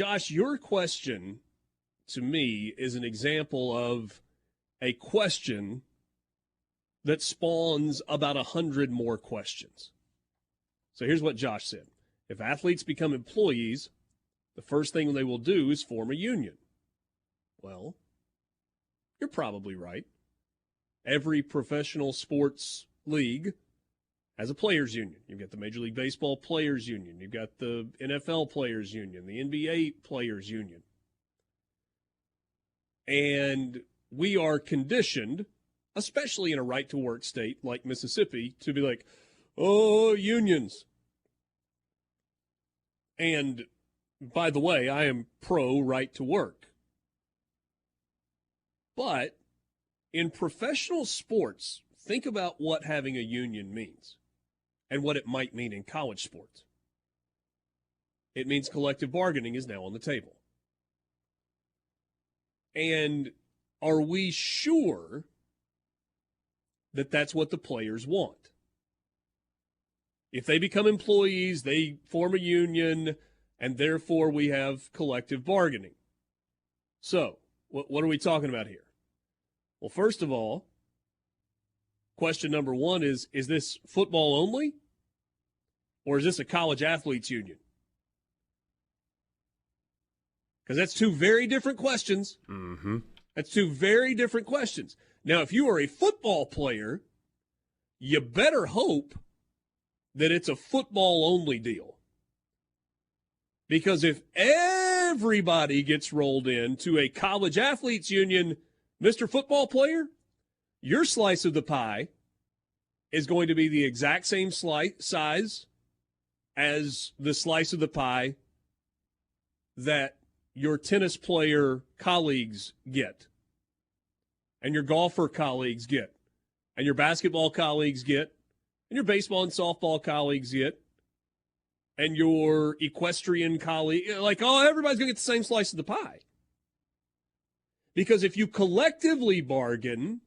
Josh, your question to me is an example of a question that spawns about 100 more questions. So here's what Josh said. If athletes become employees, the first thing they will do is form a union. Well, you're probably right. Every professional sports league has a players' union. You've got the Major League Baseball Players' Union. You've got the NFL Players' Union, the NBA Players' Union. And we are conditioned, especially in a right-to-work state like Mississippi, to be like, oh, unions. And by the way, I am pro right-to-work. But in professional sports, think about what having a union means and what it might mean in college sports. It means collective bargaining is now on the table. And are we sure that that's what the players want? If they become employees, they form a union, and therefore we have collective bargaining. So, what are we talking about here? Well, first of all, question number one is this football only? Or is this a college athletes union? Because that's two very different questions. Mm-hmm. That's two very different questions. Now, if you are a football player, you better hope that it's a football-only deal. Because if everybody gets rolled into a college athletes union, Mr. Football Player, your slice of the pie is going to be the exact same size as the slice of the pie that your tennis player colleagues get, and your golfer colleagues get, and your basketball colleagues get, and your baseball and softball colleagues get, and your equestrian colleague, like, oh, everybody's going to get the same slice of the pie. Because if you collectively bargain,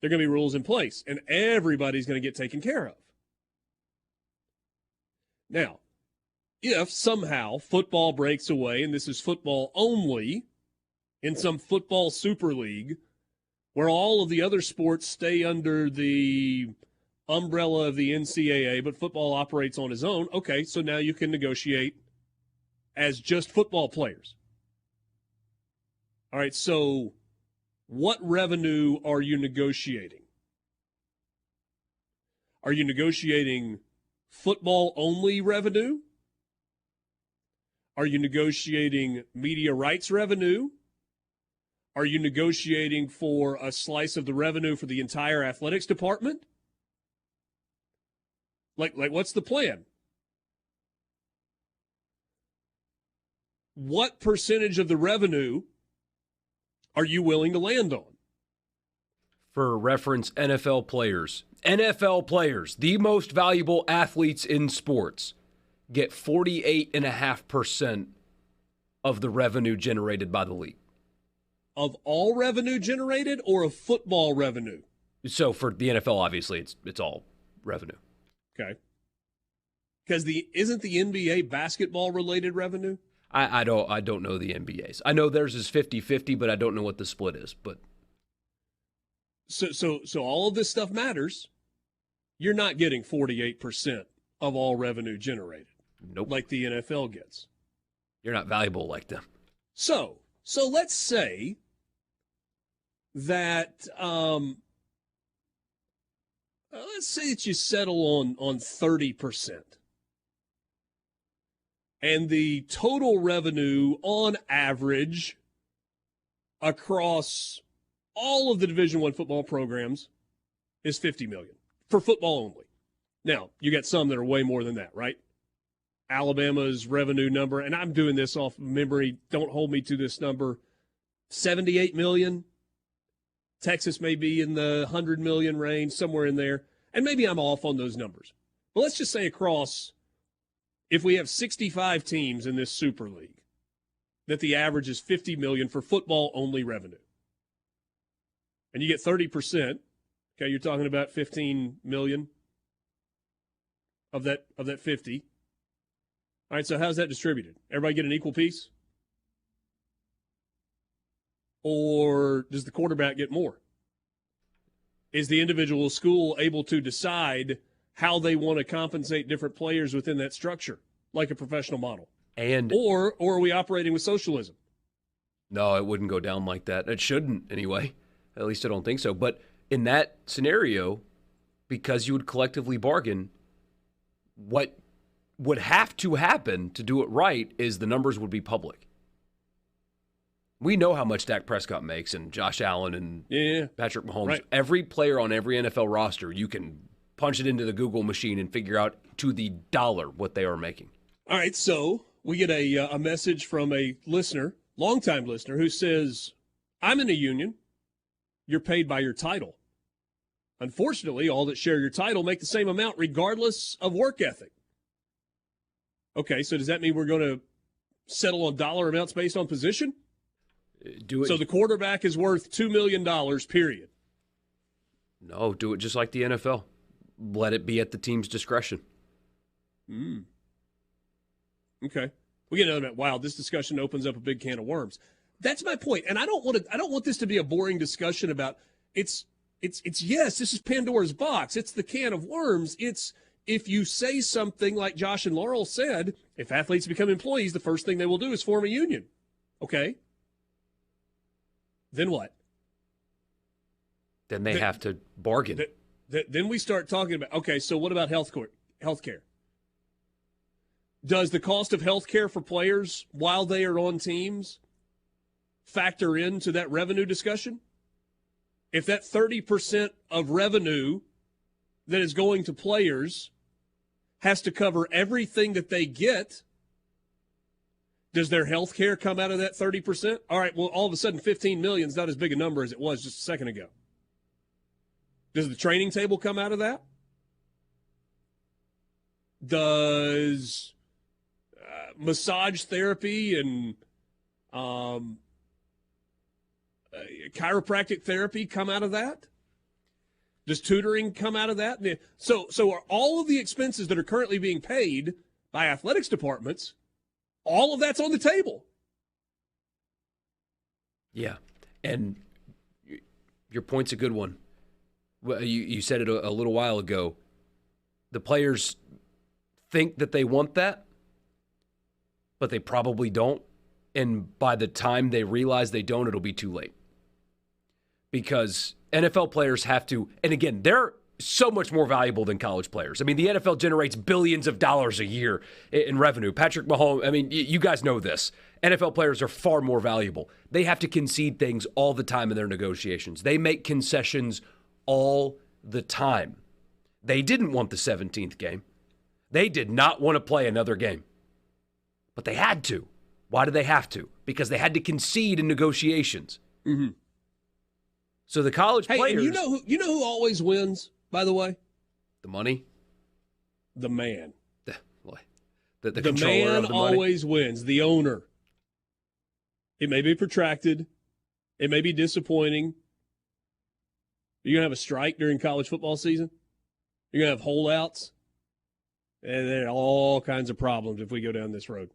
there are going to be rules in place, and everybody's going to get taken care of. Now, if somehow football breaks away, and this is football only, in some football super league, where all of the other sports stay under the umbrella of the NCAA, but football operates on its own, okay, so now you can negotiate as just football players. All right, so what revenue are you negotiating? Are you negotiating football-only revenue? Are you negotiating media rights revenue? Are you negotiating for a slice of the revenue for the entire athletics department? Like what's the plan? What percentage of the revenue are you willing to land on? For reference, NFL players, the most valuable athletes in sports, get 48.5% of the revenue generated by the league. Of all revenue generated or of football revenue? So for the NFL, obviously, it's all revenue. Okay. Because isn't the NBA basketball related revenue? I don't know the NBA's. I know theirs is 50-50, but I don't know what the split is. But so all of this stuff matters. You're not getting 48% of all revenue generated. Nope. Like the NFL gets. You're not valuable like them. So let's say that you settle on 30%. And the total revenue on average across all of the Division I football programs is $50 million for football only. Now, you got some that are way more than that, right? Alabama's revenue number, and I'm doing this off memory, don't hold me to this number, $78 million. Texas may be in the $100 million range, somewhere in there. And maybe I'm off on those numbers. But let's just say across, if we have 65 teams in this Super League, that the average is $50 million for football-only revenue. And you get 30%, okay, you're talking about $15 million of that 50. All right, so how's that distributed? Everybody get an equal piece? Or does the quarterback get more? Is the individual school able to decide how they want to compensate different players within that structure, like a professional model? Or are we operating with socialism? No, it wouldn't go down like that. It shouldn't anyway. At least I don't think so. But in that scenario, because you would collectively bargain, what would have to happen to do it right is the numbers would be public. We know how much Dak Prescott makes and Josh Allen and Patrick Mahomes. Right. Every player on every NFL roster, you can punch it into the Google machine and figure out to the dollar what they are making. All right, so we get a message from a listener, longtime listener, who says, I'm in a union. You're paid by your title. Unfortunately, all that share your title make the same amount regardless of work ethic. Okay, so does that mean we're going to settle on dollar amounts based on position? Do it. So the quarterback is worth $2 million, period. No, do it just like the NFL. Let it be at the team's discretion. Okay. We get another minute. Wow, this discussion opens up a big can of worms. That's my point. And I don't want this to be a boring discussion about it's yes, this is Pandora's box. It's the can of worms. It's if you say something like Josh and Laurel said, if athletes become employees, the first thing they will do is form a union. Okay. Then what? Then they have to bargain. Then we start talking about, okay, so what about health care? Does the cost of health care for players while they are on teams factor into that revenue discussion? If that 30% of revenue that is going to players has to cover everything that they get, does their health care come out of that 30%? All right, well, all of a sudden, $15 million is not as big a number as it was just a second ago. Does the training table come out of that? Does massage therapy and chiropractic therapy come out of that? Does tutoring come out of that? So are all of the expenses that are currently being paid by athletics departments, all of that's on the table? Yeah, and your point's a good one. Well, you said it a little while ago. The players think that they want that, but they probably don't. And by the time they realize they don't, it'll be too late. Because NFL players have to, and again, they're so much more valuable than college players. I mean, the NFL generates billions of dollars a year in revenue. Patrick Mahomes, I mean, you guys know this. NFL players are far more valuable. They have to concede things all the time in their negotiations. They make concessions all the time. They didn't want the 17th game. They did not want to play another game. But they had to. Why did they have to? Because they had to concede in negotiations. Mm-hmm. So the college players... And you know who always wins, by the way? The money? The man. The controller man of the money? Always wins. The owner. It may be protracted. It may be disappointing. You're going to have a strike during college football season. You're going to have holdouts. And there are all kinds of problems if we go down this road.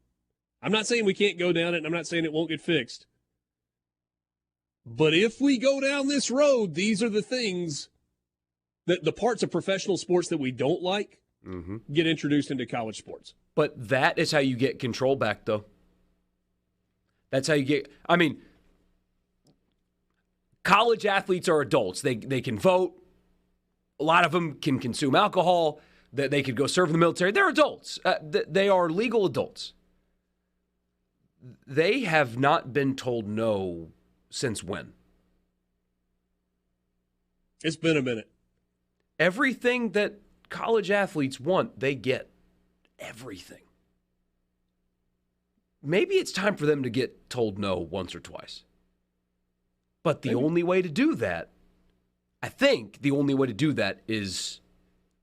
I'm not saying we can't go down it, and I'm not saying it won't get fixed. But if we go down this road, these are the things that the parts of professional sports that we don't like get introduced into college sports. But that is how you get control back, though. That's how you get, I mean, college athletes are adults. They can vote. A lot of them can consume alcohol. They could go serve in the military. They're adults. They are legal adults. They have not been told no since when? It's been a minute. Everything that college athletes want, they get. Everything. Maybe it's time for them to get told no once or twice. But the only way to do that, I think the only way to do that is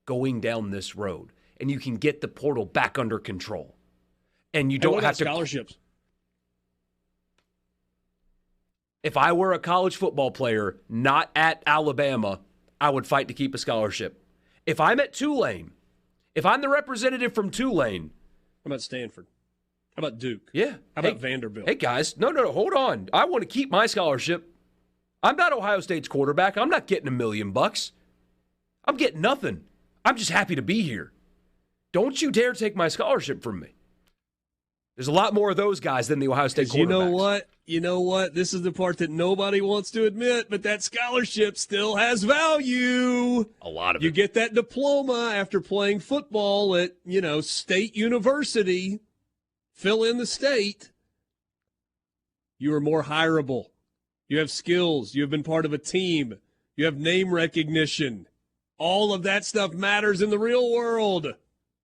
going down this road. And you can get the portal back under control. And you don't have to... scholarships. If I were a college football player not at Alabama, I would fight to keep a scholarship. If I'm at Tulane, if I'm the representative from Tulane, How about Stanford? How about Duke? Yeah. How about Vanderbilt? Hey, guys, no, hold on. I want to keep my scholarship. I'm not Ohio State's quarterback. I'm not getting $1 million. I'm getting nothing. I'm just happy to be here. Don't you dare take my scholarship from me. There's a lot more of those guys than the Ohio State quarterbacks. You know what? This is the part that nobody wants to admit, but that scholarship still has value. A lot of You it. get that diploma after playing football at, State University. Fill in the state. You are more hireable. You have skills. You have been part of a team. You have name recognition. All of that stuff matters in the real world.